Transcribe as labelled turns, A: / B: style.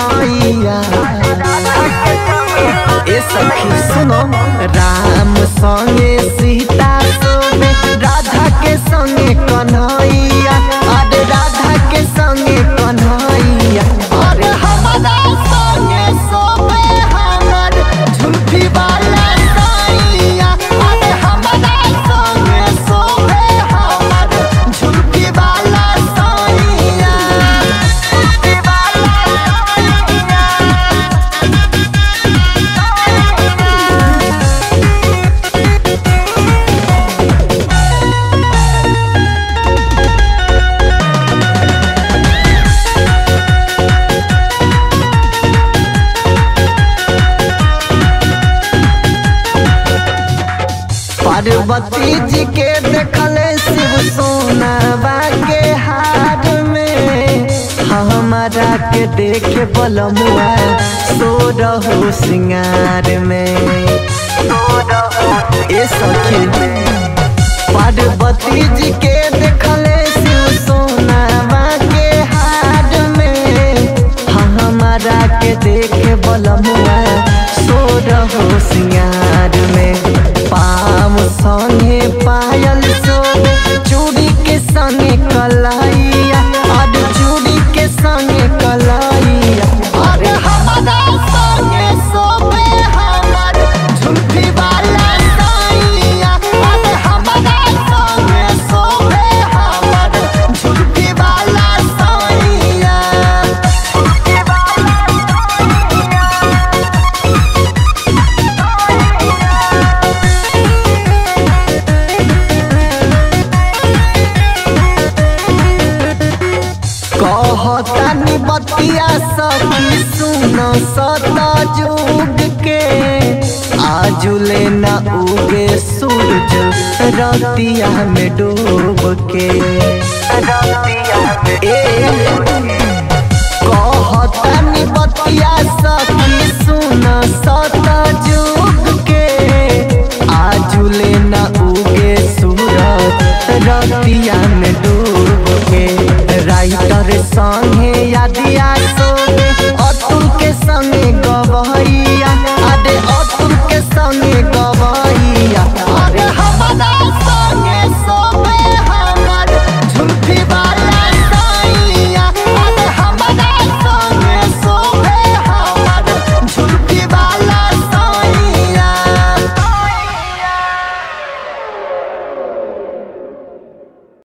A: कन्हैया। ए सखी सुनो, राम संगे सीता सोबे राधा के संगे कन्हैया। अरे राधा के संगे कन्हैया। अरे हमारा संगे सोबे हमर झुमकी वाला सैया। अरे हमारा संगे सोबे हमर झुमकी वाला सैया। झुमकी वाला सैया। पार्वती जी के देखले शिव सोनावा के हार में। हमारा के देखे बलमुआ सो रहो सिंगार में। ए सखी पार्वती जी के देखले शिव सोनावा के हार में। हमारा के देखे बलमुआ सो रहो सिंगार में। पाम संगे पायल सोबे चूड़ी के संगे कलाइया। और चूड़ी के संगे कलाइया। अरे हमारा संगे सोबे हमर झुमकी वाला सैया। अरे हमारा संगे सोबे हमर झुमकी वाला सैया। झुमकी वाला कहतानी बतिया सखी सुन सता जुग के। आजुले न उगे सूरज रतिया में डूब के। कहतानी